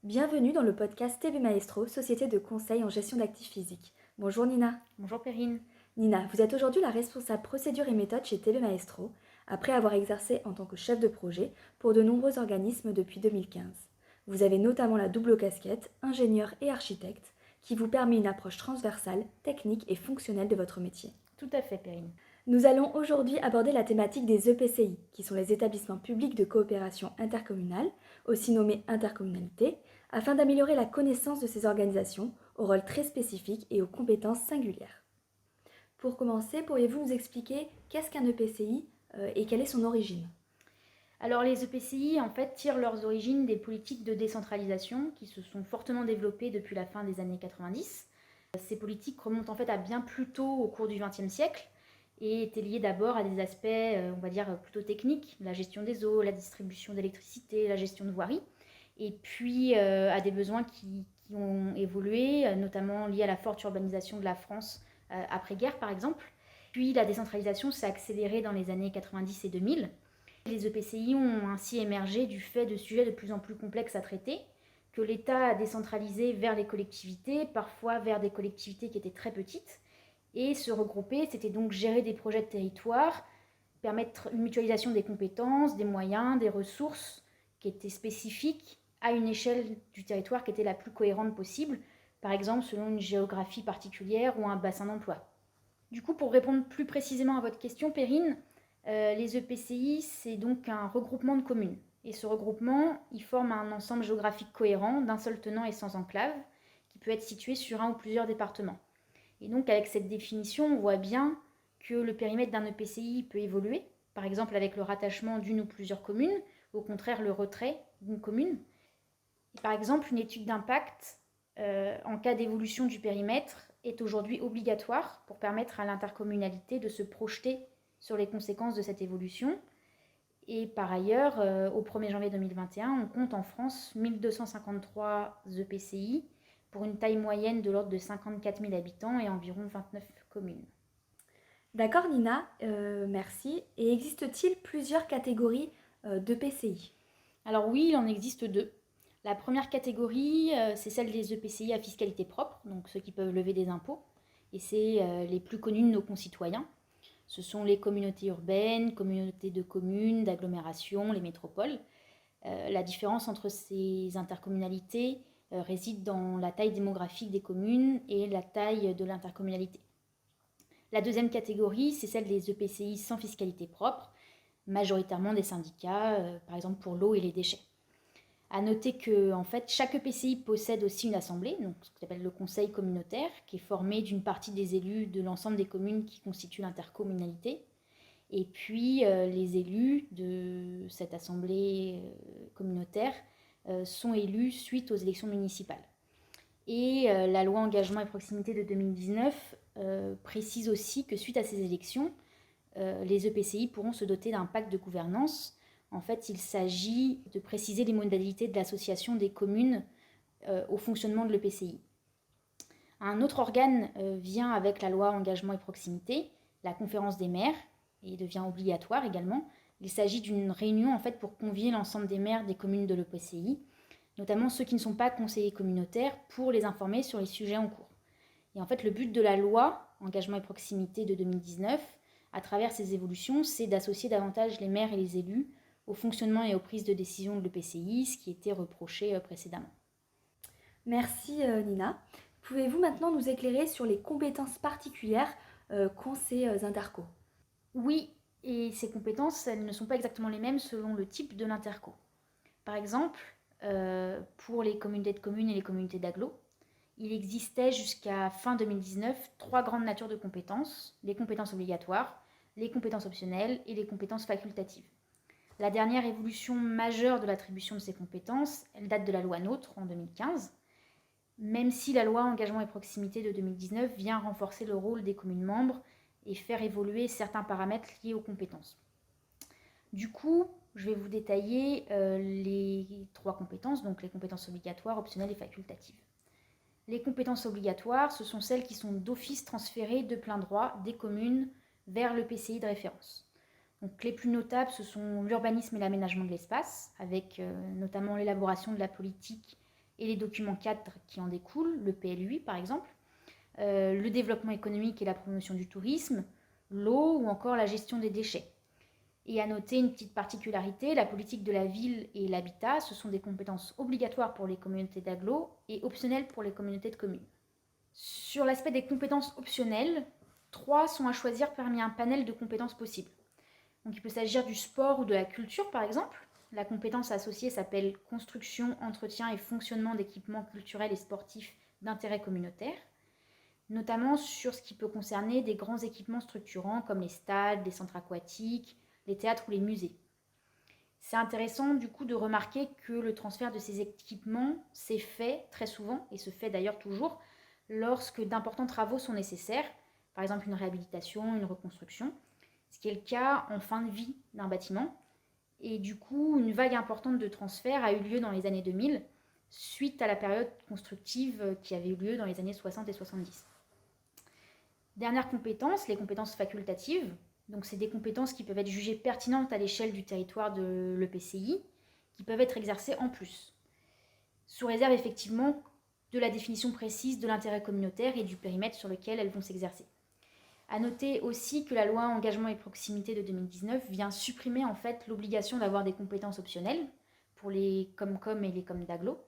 Bienvenue dans le podcast TB Maestro, société de conseil en gestion d'actifs physiques. Bonjour Nina. Bonjour Perrine. Nina, vous êtes aujourd'hui la responsable procédure et méthode chez TB Maestro, après avoir exercé en tant que chef de projet pour de nombreux organismes depuis 2015. Vous avez notamment la double casquette, ingénieur et architecte, qui vous permet une approche transversale, technique et fonctionnelle de votre métier. Tout à fait Perrine. Nous allons aujourd'hui aborder la thématique des EPCI, qui sont les établissements publics de coopération intercommunale, aussi nommés intercommunalités, afin d'améliorer la connaissance de ces organisations, aux rôles très spécifiques et aux compétences singulières. Pour commencer, pourriez-vous nous expliquer qu'est-ce qu'un EPCI et quelle est son origine ? Alors les EPCI en fait tirent leurs origines des politiques de décentralisation qui se sont fortement développées depuis la fin des années 90. Ces politiques remontent en fait à bien plus tôt au cours du XXe siècle et étaient liées d'abord à des aspects, on va dire, plutôt techniques, la gestion des eaux, la distribution d'électricité, la gestion de voirie, et puis à des besoins qui ont évolué, notamment liés à la forte urbanisation de la France après-guerre par exemple. Puis la décentralisation s'est accélérée dans les années 90 et 2000. Les EPCI ont ainsi émergé du fait de sujets de plus en plus complexes à traiter, que l'État a décentralisé vers les collectivités, parfois vers des collectivités qui étaient très petites. Et se regrouper, c'était donc gérer des projets de territoire, permettre une mutualisation des compétences, des moyens, des ressources qui étaient spécifiques à une échelle du territoire qui était la plus cohérente possible, par exemple selon une géographie particulière ou un bassin d'emploi. Du coup, pour répondre plus précisément à votre question, Perrine, les EPCI, c'est donc un regroupement de communes. Et ce regroupement, il forme un ensemble géographique cohérent, d'un seul tenant et sans enclave, qui peut être situé sur un ou plusieurs départements. Et donc, avec cette définition, on voit bien que le périmètre d'un EPCI peut évoluer, par exemple avec le rattachement d'une ou plusieurs communes, au contraire le retrait d'une commune. Et par exemple, une étude d'impact en cas d'évolution du périmètre est aujourd'hui obligatoire pour permettre à l'intercommunalité de se projeter sur les conséquences de cette évolution. Et par ailleurs, au 1er janvier 2021, on compte en France 1253 EPCI pour une taille moyenne de l'ordre de 54 000 habitants et environ 29 communes. D'accord Nina, merci. Et existe-t-il plusieurs catégories d'EPCI ? Alors oui, il en existe deux. La première catégorie, c'est celle des EPCI à fiscalité propre, donc ceux qui peuvent lever des impôts. Et c'est les plus connus de nos concitoyens. Ce sont les communautés urbaines, communautés de communes, d'agglomérations, les métropoles. La différence entre ces intercommunalités réside dans la taille démographique des communes et la taille de l'intercommunalité. La deuxième catégorie, c'est celle des EPCI sans fiscalité propre, majoritairement des syndicats, par exemple pour l'eau et les déchets. À noter que en fait, chaque EPCI possède aussi une assemblée, donc ce qu'on appelle le conseil communautaire, qui est formé d'une partie des élus de l'ensemble des communes qui constituent l'intercommunalité. Et puis les élus de cette assemblée communautaire sont élus suite aux élections municipales. Et la loi engagement et proximité de 2019 précise aussi que suite à ces élections, les EPCI pourront se doter d'un pacte de gouvernance. En fait, il s'agit de préciser les modalités de l'association des communes au fonctionnement de l'EPCI. Un autre organe vient avec la loi engagement et proximité, la conférence des maires, et devient obligatoire également. Il s'agit d'une réunion en fait pour convier l'ensemble des maires des communes de l'EPCI, notamment ceux qui ne sont pas conseillers communautaires, pour les informer sur les sujets en cours. Et en fait, le but de la loi engagement et proximité de 2019, à travers ces évolutions, c'est d'associer davantage les maires et les élus au fonctionnement et aux prises de décision de l'EPCI, ce qui était reproché précédemment. Merci Nina. Pouvez-vous maintenant nous éclairer sur les compétences particulières qu'ont ces intercos ? Oui, et ces compétences, elles ne sont pas exactement les mêmes selon le type de l'interco. Par exemple, pour les communautés de communes et les communautés d'agglo, il existait jusqu'à fin 2019 trois grandes natures de compétences, les compétences obligatoires, les compétences optionnelles et les compétences facultatives. La dernière évolution majeure de l'attribution de ces compétences, elle date de la loi NOTRe en 2015, même si la loi engagement et proximité de 2019 vient renforcer le rôle des communes membres et faire évoluer certains paramètres liés aux compétences. Du coup, je vais vous détailler les trois compétences, donc les compétences obligatoires, optionnelles et facultatives. Les compétences obligatoires, ce sont celles qui sont d'office transférées de plein droit des communes vers l'EPCI de référence. Donc, les plus notables, ce sont l'urbanisme et l'aménagement de l'espace, avec notamment l'élaboration de la politique et les documents cadres qui en découlent, le PLUI par exemple, le développement économique et la promotion du tourisme, l'eau ou encore la gestion des déchets. Et à noter une petite particularité, la politique de la ville et l'habitat, ce sont des compétences obligatoires pour les communautés d'agglo et optionnelles pour les communautés de communes. Sur l'aspect des compétences optionnelles, 3 sont à choisir parmi un panel de compétences possibles. Donc il peut s'agir du sport ou de la culture par exemple. La compétence associée s'appelle construction, entretien et fonctionnement d'équipements culturels et sportifs d'intérêt communautaire, notamment sur ce qui peut concerner des grands équipements structurants comme les stades, les centres aquatiques, les théâtres ou les musées. C'est intéressant du coup de remarquer que le transfert de ces équipements s'est fait très souvent, et se fait d'ailleurs toujours, lorsque d'importants travaux sont nécessaires, par exemple une réhabilitation, une reconstruction, ce qui est le cas en fin de vie d'un bâtiment. Et du coup, une vague importante de transferts a eu lieu dans les années 2000, suite à la période constructive qui avait eu lieu dans les années 60 et 70. Dernière compétence, les compétences facultatives. Donc c'est des compétences qui peuvent être jugées pertinentes à l'échelle du territoire de l'EPCI, qui peuvent être exercées en plus, sous réserve effectivement de la définition précise de l'intérêt communautaire et du périmètre sur lequel elles vont s'exercer. À noter aussi que la loi Engagement et Proximité de 2019 vient supprimer en fait l'obligation d'avoir des compétences optionnelles pour les Comcom et les Comdaglo.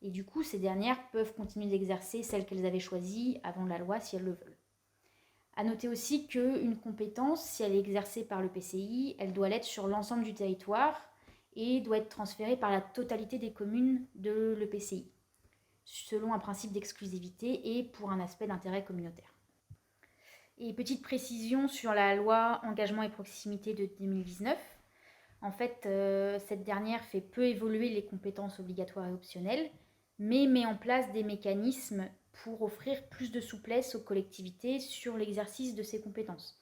Et du coup, ces dernières peuvent continuer d'exercer celles qu'elles avaient choisies avant la loi si elles le veulent. À noter aussi qu'une compétence, si elle est exercée par le PCI, elle doit l'être sur l'ensemble du territoire et doit être transférée par la totalité des communes de l'EPCI, selon un principe d'exclusivité et pour un aspect d'intérêt communautaire. Et petite précision sur la loi Engagement et Proximité de 2019. En fait, cette dernière fait peu évoluer les compétences obligatoires et optionnelles, mais met en place des mécanismes pour offrir plus de souplesse aux collectivités sur l'exercice de ces compétences.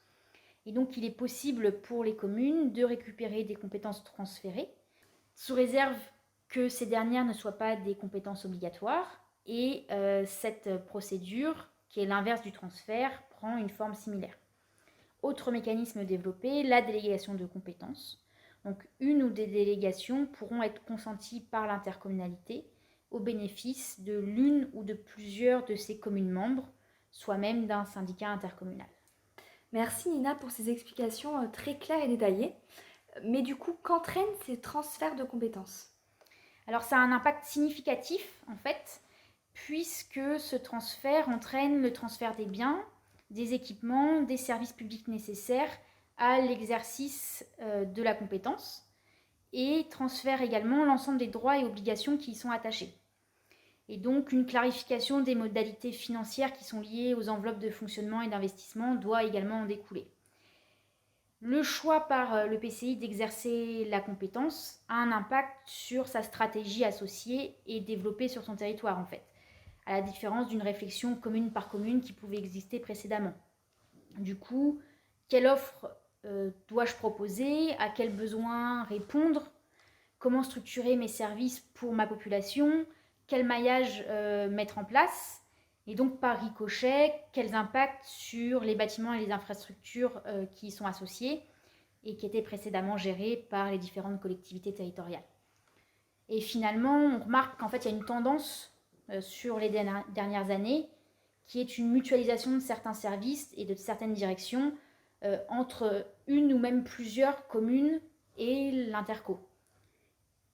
Et donc, il est possible pour les communes de récupérer des compétences transférées, sous réserve que ces dernières ne soient pas des compétences obligatoires. Et cette procédure, qui est l'inverse du transfert, prend une forme similaire. Autre mécanisme développé, la délégation de compétences. Donc, une ou des délégations pourront être consenties par l'intercommunalité au bénéfice de l'une ou de plusieurs de ses communes membres, soit même d'un syndicat intercommunal. Merci Nina pour ces explications très claires et détaillées. Mais du coup, qu'entraînent ces transferts de compétences? Alors ça a un impact significatif en fait, puisque ce transfert entraîne le transfert des biens, des équipements, des services publics nécessaires à l'exercice de la compétence et transfère également l'ensemble des droits et obligations qui y sont attachés. Et donc une clarification des modalités financières qui sont liées aux enveloppes de fonctionnement et d'investissement doit également en découler. Le choix par le PCI d'exercer la compétence a un impact sur sa stratégie associée et développée sur son territoire en fait, à la différence d'une réflexion commune par commune qui pouvait exister précédemment. Du coup, quelle offre dois-je proposer? À quels besoins répondre? Comment structurer mes services pour ma population? Quel maillage mettre en place? Et donc, par ricochet, quels impacts sur les bâtiments et les infrastructures qui y sont associés et qui étaient précédemment gérés par les différentes collectivités territoriales. Et finalement, on remarque qu'en fait, il y a une tendance sur les dernières années qui est une mutualisation de certains services et de certaines directions entre une ou même plusieurs communes et l'interco.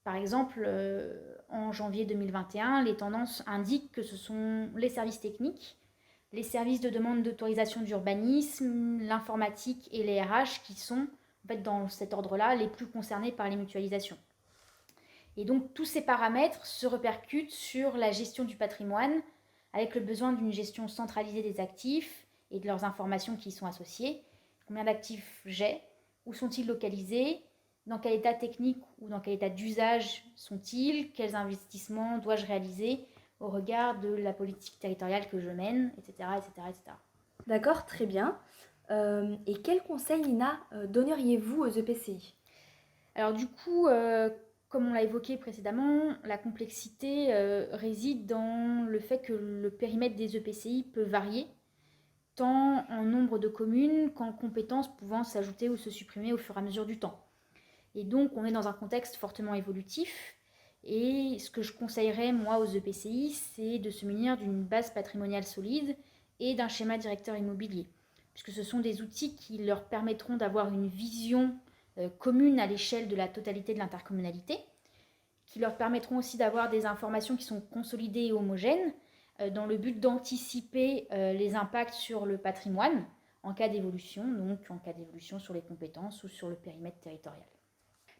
Par exemple, en janvier 2021, les tendances indiquent que ce sont les services techniques, les services de demande d'autorisation d'urbanisme, l'informatique et les RH qui sont, en fait, dans cet ordre-là, les plus concernés par les mutualisations. Et donc, tous ces paramètres se répercutent sur la gestion du patrimoine, avec le besoin d'une gestion centralisée des actifs et de leurs informations qui y sont associées. Combien d'actifs j'ai? Où sont-ils localisés? Dans quel état technique ou dans quel état d'usage sont-ils? Quels investissements dois-je réaliser au regard de la politique territoriale que je mène, etc. etc., etc. D'accord, très bien. Et quels conseils, Nina, donneriez-vous aux EPCI? Alors du coup, comme on l'a évoqué précédemment, la complexité réside dans le fait que le périmètre des EPCI peut varier, tant en nombre de communes qu'en compétences pouvant s'ajouter ou se supprimer au fur et à mesure du temps. Et donc, on est dans un contexte fortement évolutif Et ce que je conseillerais, moi, aux EPCI, c'est de se munir d'une base patrimoniale solide et d'un schéma directeur immobilier, puisque ce sont des outils qui leur permettront d'avoir une vision commune à l'échelle de la totalité de l'intercommunalité, qui leur permettront aussi d'avoir des informations qui sont consolidées et homogènes, dans le but d'anticiper les impacts sur le patrimoine en cas d'évolution, donc en cas d'évolution sur les compétences ou sur le périmètre territorial.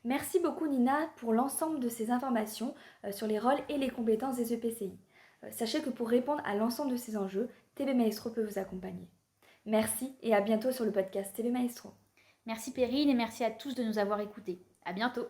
Merci beaucoup Nina pour l'ensemble de ces informations sur les rôles et les compétences des EPCI. Sachez que pour répondre à l'ensemble de ces enjeux, TV Maestro peut vous accompagner. Merci et à bientôt sur le podcast TV Maestro. Merci Perrine et merci à tous de nous avoir écoutés. À bientôt.